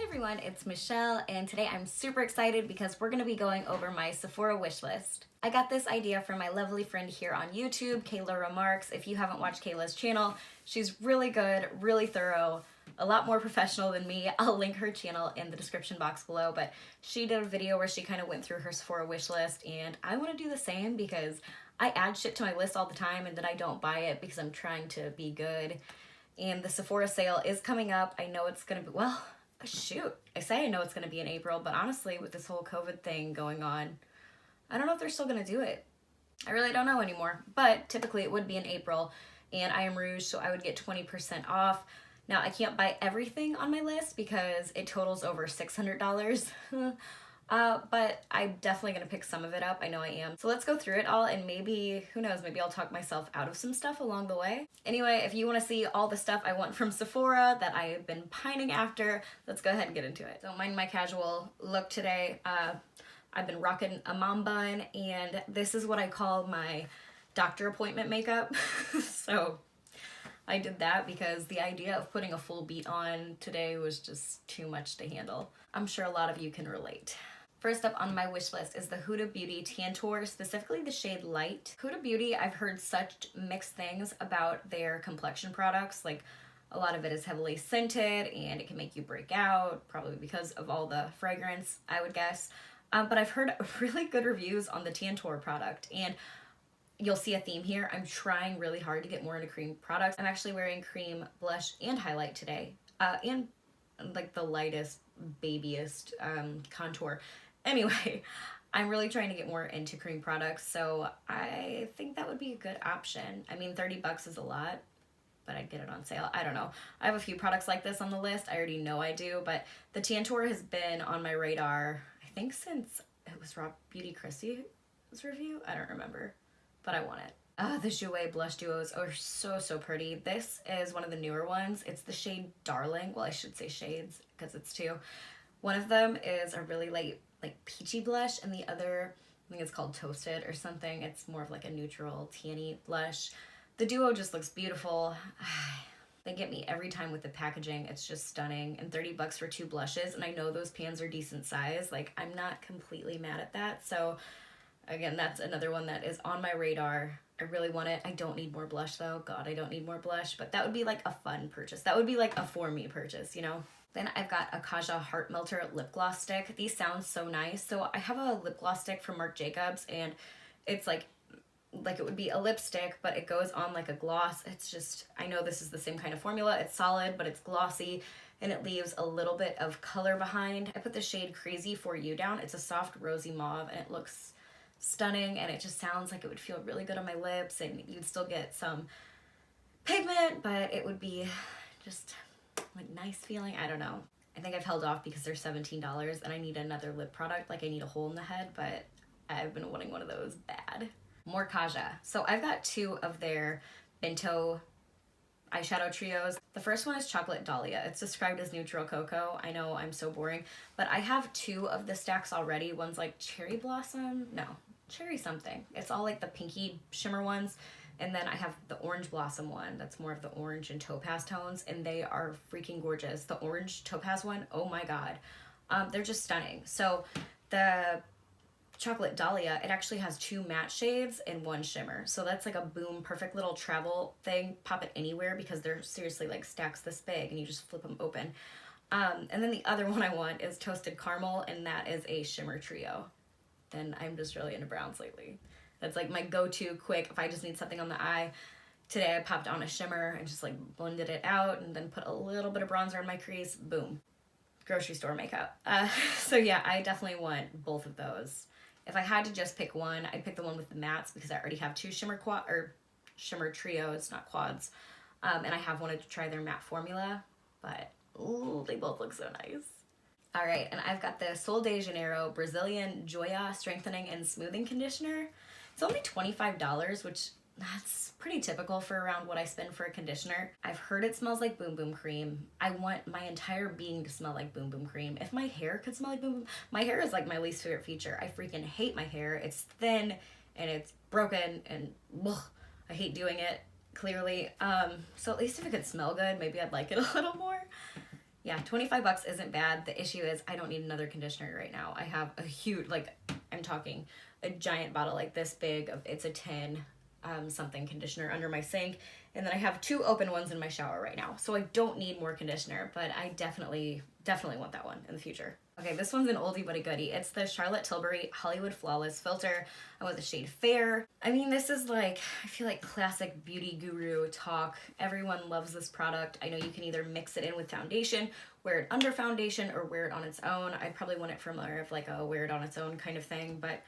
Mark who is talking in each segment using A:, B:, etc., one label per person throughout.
A: everyone, it's Michelle, and today I'm super excited because we're going to be going over my Sephora wishlist. I got this idea from my lovely friend here on YouTube, Kayla Remarks. If you haven't watched Kayla's channel, she's really good, really thorough, a lot more professional than me. I'll link her channel in the description box below, but she did a video where she kind of went through her Sephora wishlist, and I want to do the same because I add shit to my list all the time and then I don't buy it because I'm trying to be good. And the Sephora sale is coming up. I know it's going to be, well, shoot, I say I know it's going to be in April, but honestly, with this whole COVID thing going on, I don't know if they're still going to do it. I really don't know anymore, but typically it would be in April, and I am Rouge, so I would get 20% off. Now, I can't buy everything on my list because it totals over $600. But I'm definitely going to pick some of it up. I know I am. So let's go through it all, and maybe, who knows, maybe I'll talk myself out of some stuff along the way. Anyway, if you want to see all the stuff I want from Sephora that I've been pining after, let's go ahead and get into it. Don't mind my casual look today. I've been rocking a mom bun, and this is what I call my doctor appointment makeup. So I did that because the idea of putting a full beat on today was just too much to handle. I'm sure a lot of you can relate. First up on my wish list is the Huda Beauty Tantour, specifically the shade Light. Huda Beauty, I've heard such mixed things about their complexion products. Like, a lot of it is heavily scented and it can make you break out, probably because of all the fragrance, I would guess. But I've heard really good reviews on the Tantour product, and you'll see a theme here. I'm trying really hard to get more into cream products. I'm actually wearing cream blush and highlight today, and like the lightest, babyest contour. Anyway, I'm really trying to get more into cream products, so I think that would be a good option. I mean, $30 is a lot, but I'd get it on sale. I don't know. I have a few products like this on the list. I already know I do, but the Tantour has been on my radar, I think since it was Raw Beauty Christie's review. I don't remember, but I want it. The Jouer blush duos are so pretty. This is one of the newer ones. It's the shade Darling. Well, I should say shades because it's two. One of them is a really light, like peachy blush, and the other, I think it's called Toasted or something. It's more of like a neutral tanny blush. The duo just looks beautiful. They get me every time with the packaging. It's just stunning. And $30 for two blushes, and I know those pans are decent size. Like, I'm not completely mad at that. So again, that's another one that is on my radar. I really want it. I don't need more blush though. God, I don't need more blush, but that would be like a fun purchase. That would be like a for me purchase, you know? Then I've got a Kaja Heart Melter lip gloss stick. These sound so nice. So I have a lip gloss stick from Marc Jacobs, and it's like it would be a lipstick, but it goes on like a gloss. It's just, I know this is the same kind of formula. It's solid, but it's glossy, and it leaves a little bit of color behind. I put the shade Crazy For You down. It's a soft rosy mauve, and it looks stunning, and it just sounds like it would feel really good on my lips, and you'd still get some pigment, but it would be just like nice feeling. I don't know. I think I've held off because they're $17 and I need another lip product. Like, I need a hole in the head, but I've been wanting one of those bad. More Kaja. So I've got two of their Bento eyeshadow trios. The first one is Chocolate Dahlia. It's described as neutral cocoa. I know, I'm so boring, but I have two of the stacks already. One's like Cherry Blossom. No, Cherry something. It's all like the pinky shimmer ones. And then I have the Orange Blossom one. That's more of the orange and topaz tones, and they are freaking gorgeous. The orange topaz one, oh my God. They're just stunning. So the Chocolate Dahlia, it actually has two matte shades and one shimmer. So that's like a boom, perfect little travel thing. Pop it anywhere because they're seriously like stacks this big and you just flip them open. And then the other one I want is Toasted Caramel, and that is a shimmer trio. Then I'm just really into browns lately. That's like my go-to quick if I just need something on the eye. Today I popped on a shimmer and just like blended it out and then put a little bit of bronzer on my crease. Boom. Grocery store makeup. So yeah, I definitely want both of those. If I had to just pick one, I'd pick the one with the mattes because I already have two shimmer trios, not quads. And I have wanted to try their matte formula, but ooh, they both look so nice. All right, and I've got the Sol de Janeiro Brazilian Joia Strengthening and Smoothing Conditioner. It's only $25, which that's pretty typical for around what I spend for a conditioner. I've heard it smells like Boom Boom Cream. I want my entire being to smell like Boom Boom Cream. If my hair could smell like Boom Boom, my hair is like my least favorite feature. I freaking hate my hair. It's thin and it's broken and ugh, I hate doing it, clearly. So at least if it could smell good, maybe I'd like it a little more. Yeah, 25 bucks isn't bad. The issue is I don't need another conditioner right now. I have a huge, like, I'm talking a giant bottle like this big of, it's a 10 something conditioner under my sink. And then I have 2 open ones in my shower right now. So I don't need more conditioner, but I definitely want that one in the future. Okay, this one's an oldie but a goodie. It's the Charlotte Tilbury Hollywood Flawless Filter. I want the shade Fair. I mean, this is like, I feel like classic beauty guru talk. Everyone loves this product. I know you can either mix it in with foundation, wear it under foundation, or wear it on its own. I probably want it for more of like a wear it on its own kind of thing, but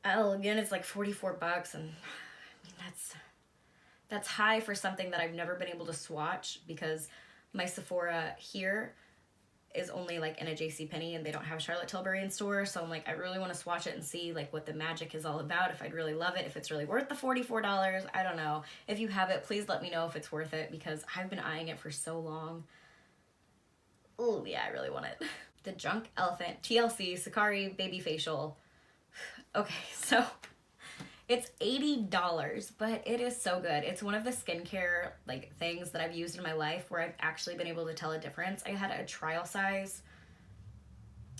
A: again, it's like 44 bucks, and I mean, that's high for something that I've never been able to swatch because my Sephora here is only like in a JCPenney and they don't have Charlotte Tilbury in store. So I'm like, I really want to swatch it and see like what the magic is all about, if I'd really love it, if it's really worth the $44. I don't know. If you have it, please let me know if it's worth it because I've been eyeing it for so long. Oh yeah, I really want it. The Drunk Elephant TLC Sakari Baby Facial. Okay, so it's $80, but it is so good. It's one of the skincare like things that I've used in my life where I've actually been able to tell a difference. I had a trial size.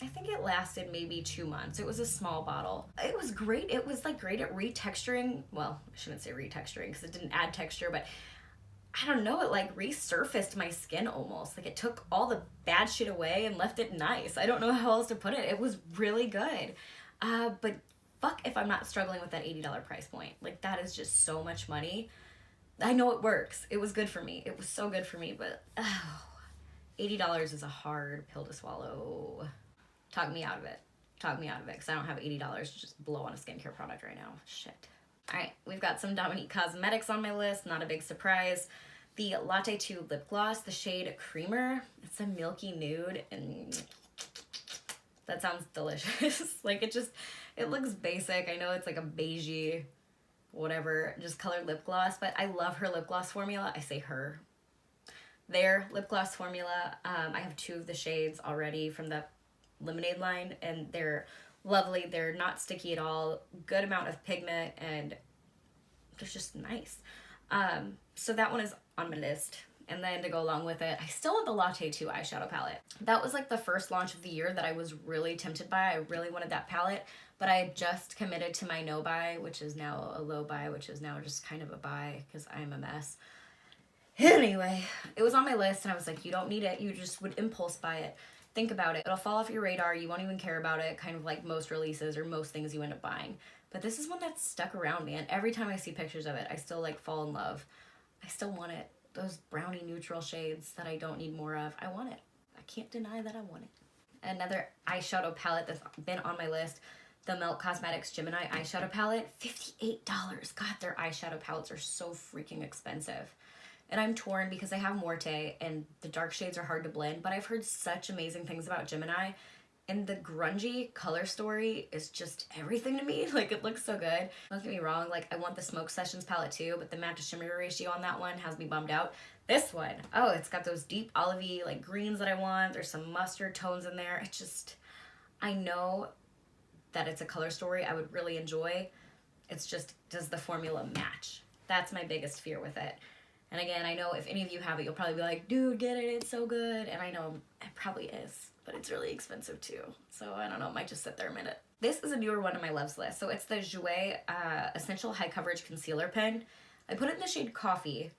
A: I think it lasted maybe 2 months. It was a small bottle. It was great. It was like great at retexturing. Well, I shouldn't say retexturing because it didn't add texture, but I don't know, it like resurfaced my skin almost. Like it took all the bad shit away and left it nice. I don't know how else to put it. It was really good. But fuck if I'm not struggling with that $80 price point. Like that is just so much money. I know it works. It was good for me. It was so good for me, but $80 is a hard pill to swallow. Talk me out of it. Talk me out of it because I don't have $80 to just blow on a skincare product right now. Shit. All right, we've got some Dominique Cosmetics on my list. Not a big surprise. The Latte 2 lip gloss, the shade Creamer. It's a milky nude and that sounds delicious. Like it looks basic. I know it's like a beigey, whatever, just colored lip gloss, but I love her lip gloss formula. I say her. Their lip gloss formula. I have 2 of the shades already from the Lemonade line, and they're lovely. They're not sticky at all. Good amount of pigment, and they're just nice. So that one is on my list. And then to go along with it, I still want the Latte 2 eyeshadow palette. That was like the first launch of the year that I was really tempted by. I really wanted that palette, but I had just committed to my no buy, which is now a low buy, which is now just kind of a buy because I'm a mess. Anyway, it was on my list and I was like, you don't need it. You just would impulse buy it. Think about it. It'll fall off your radar. You won't even care about it, kind of like most releases or most things you end up buying. But this is one that's stuck around me, and every time I see pictures of it, I still like fall in love. I still want it. Those brownie neutral shades that I don't need more of. I want it. I can't deny that I want it. Another eyeshadow palette that's been on my list, the Milk Cosmetics Gemini eyeshadow palette, $58. God, their eyeshadow palettes are so freaking expensive. And I'm torn because I have Morte and the dark shades are hard to blend, but I've heard such amazing things about Gemini. And the grungy color story is just everything to me. Like, it looks so good. Don't get me wrong, like, I want the Smoke Sessions palette too, but the matte to shimmer ratio on that one has me bummed out. This one, oh, it's got those deep olivey, like, greens that I want. There's some mustard tones in there. It's just, I know that it's a color story I would really enjoy. It's just, does the formula match? That's my biggest fear with it. And again, I know if any of you have it, you'll probably be like, dude, get it, it's so good. And I know it probably is, but it's really expensive too. So I don't know, it might just sit there a minute. This is a newer one on my loves list. So it's the Jouer Essential High Coverage Concealer Pen. I put it in the shade Coffee,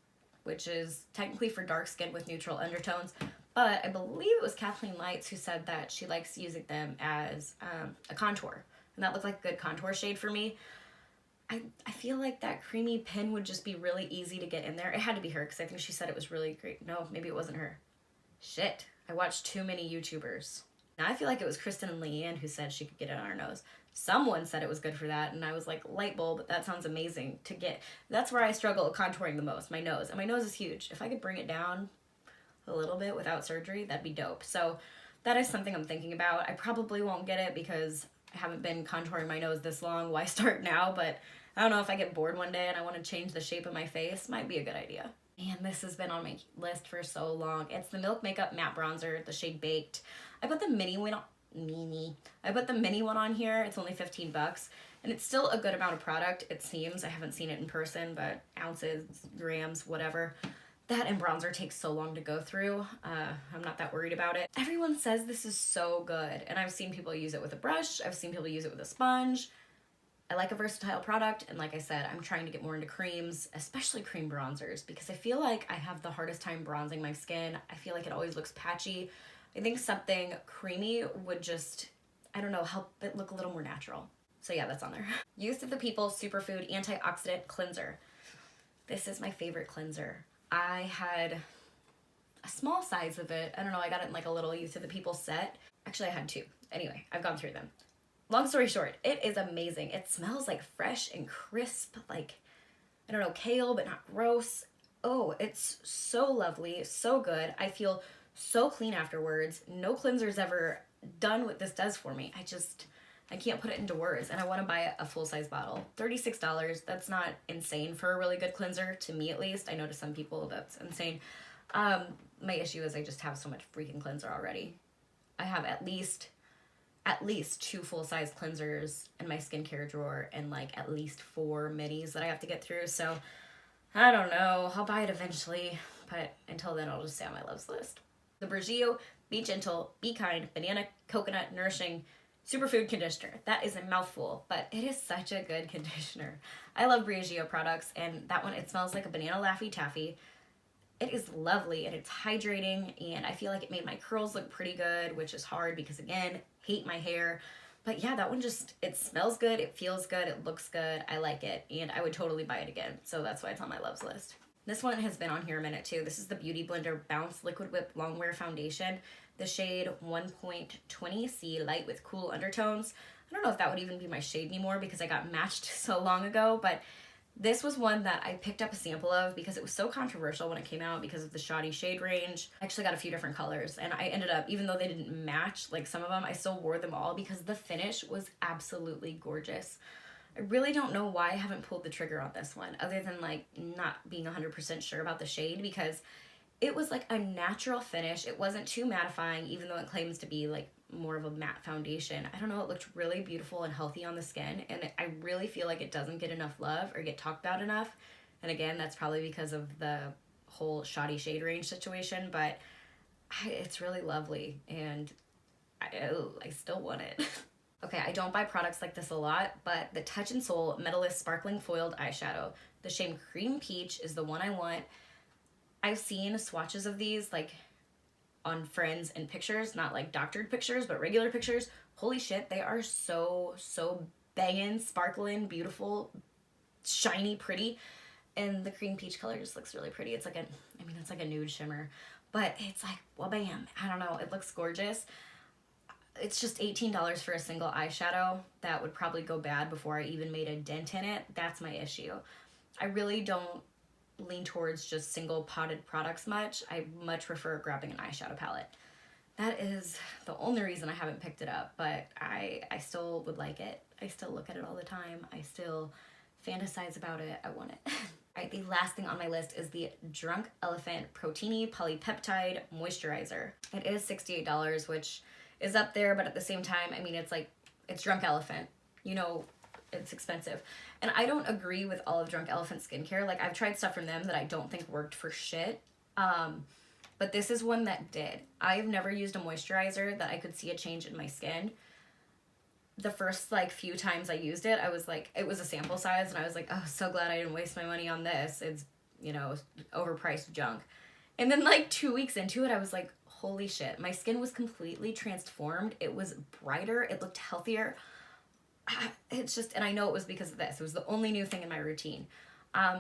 A: which is technically for dark skin with neutral undertones. But I believe it was Kathleen Lights who said that she likes using them as a contour. And that looked like a good contour shade for me. I feel like that creamy pen would just be really easy to get in there. It had to be her because I think she said it was really great. No, maybe it wasn't her. Shit. I watched too many YouTubers. Now I feel like it was Kristen and Leanne who said she could get it on her nose. Someone said it was good for that, and I was like, light bulb, that sounds amazing to get. That's where I struggle contouring the most, my nose. And my nose is huge. If I could bring it down a little bit without surgery, that'd be dope. So that is something I'm thinking about. I probably won't get it because I haven't been contouring my nose this long. Why start now? But I don't know, if I get bored one day and I want to change the shape of my face, might be a good idea. Man, this has been on my list for so long. It's the Milk Makeup Matte Bronzer, the shade Baked. I put the mini one on. I put the mini one on here. It's only 15 bucks, and it's still a good amount of product, it seems. I haven't seen it in person, but ounces, grams, whatever. That and bronzer takes so long to go through. I'm not that worried about it. Everyone says this is so good, and I've seen people use it with a brush. I've seen people use it with a sponge. I like a versatile product, and like I said, I'm trying to get more into creams, especially cream bronzers, because I feel like I have the hardest time bronzing my skin. I feel like it always looks patchy. I think something creamy would just, I don't know, help it look a little more natural. So yeah, that's on there. Youth of the People Superfood Antioxidant Cleanser. This is my favorite cleanser. I had a small size of it. I don't know, I got it in like a little Youth of the People set. Actually, I had two. Anyway, I've gone through them. Long story short, it is amazing. It smells like fresh and crisp, like, I don't know, kale, but not gross. Oh, it's so lovely, so good. I feel so clean afterwards. No cleanser's ever done what this does for me. I can't put it into words, and I want to buy a full-size bottle. $36, that's not insane for a really good cleanser, to me at least. I know to some people that's insane. My issue is I just have so much freaking cleanser already. I have at least 2 full-size cleansers in my skincare drawer and like at least 4 minis that I have to get through, so I don't know. I'll buy it eventually, but until then I'll just stay on my loves list. The Briogeo Be Gentle, Be Kind, Banana Coconut Nourishing Superfood Conditioner. That is a mouthful, but it is such a good conditioner. I love Briogeo products, and that one, it smells like a banana Laffy Taffy. It is lovely, and it's hydrating, and I feel like it made my curls look pretty good, which is hard because, again, hate my hair. But yeah, that one just, it smells good, it feels good, it looks good, I like it, and I would totally buy it again, so that's why it's on my loves list. This one has been on here a minute too. This is the Beauty Blender Bounce Liquid Whip Longwear Foundation. The shade 1.20C Light with Cool Undertones. I don't know if that would even be my shade anymore because I got matched so long ago, but this was one that I picked up a sample of because it was so controversial when it came out because of the shoddy shade range. I actually got a few different colors, and I ended up, even though they didn't match like some of them, I still wore them all because the finish was absolutely gorgeous. I really don't know why I haven't pulled the trigger on this one, other than like not being 100% sure about the shade, because it was like a natural finish. It wasn't too mattifying, even though it claims to be like more of a matte foundation. I don't know, it looked really beautiful and healthy on the skin, and I really feel like it doesn't get enough love or get talked about enough. And again, that's probably because of the whole shoddy shade range situation, but it's really lovely, and I still want it. Okay, I don't buy products like this a lot, but the Touch in Soul Metalist Sparkling Foiled Eyeshadow. The shade Cream Peach is the one I want. I've seen swatches of these like on friends and pictures, not like doctored pictures, but regular pictures. Holy shit, they are so banging, sparkling, beautiful, shiny, pretty. And the Cream Peach color just looks really pretty. It's like it's like a nude shimmer, but it's like, well, bam, I don't know, it looks gorgeous. It's just $18 for a single eyeshadow. That would probably go bad before I even made a dent in it. That's my issue. I really don't lean towards just single potted products much. I much prefer grabbing an eyeshadow palette. That is the only reason I haven't picked it up, but I still would like it. I still look at it all the time. I still fantasize about it. I want it. All right, the last thing on my list is the Drunk Elephant Protini Polypeptide Moisturizer. It is $68, which is up there, but at the same time, I mean, it's Drunk Elephant. You know, it's expensive. And I don't agree with all of Drunk Elephant skincare. Like, I've tried stuff from them that I don't think worked for shit. But this is one that did. I've never used a moisturizer that I could see a change in my skin. The first, like, few times I used it, I was like, it was a sample size, and I was like, oh, so glad I didn't waste my money on this. It's, you know, overpriced junk. And then, like, 2 weeks into it, I was like, holy shit, my skin was completely transformed. It was brighter. It looked healthier. It's just, and I know it was because of this. It was the only new thing in my routine.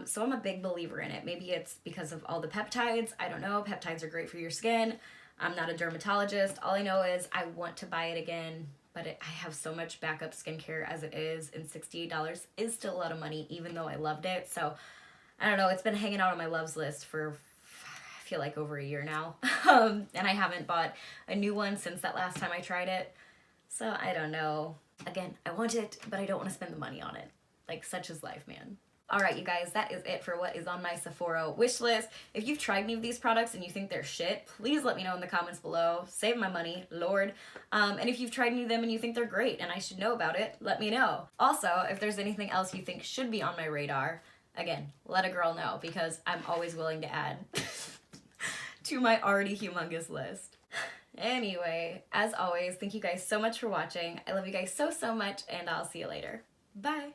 A: So I'm a big believer in it. Maybe it's because of all the peptides. I don't know. Peptides are great for your skin. I'm not a dermatologist. All I know is I want to buy it again, but I have so much backup skincare as it is, and $68 is still a lot of money, even though I loved it. So I don't know. It's been hanging out on my loves list for, I feel like, over a year now. And I haven't bought a new one since that last time I tried it. So I don't know. Again, I want it, but I don't want to spend the money on it. Like, such is life, man. All right, you guys, that is it for what is on my Sephora wish list. If you've tried any of these products and you think they're shit, please let me know in the comments below. Save my money, Lord. And if you've tried any of them and you think they're great and I should know about it, let me know. Also, if there's anything else you think should be on my radar, Again, let a girl know because I'm always willing to add to my already humongous list. Anyway, as always, thank you guys so much for watching. I love you guys so much, and I'll see you later. Bye!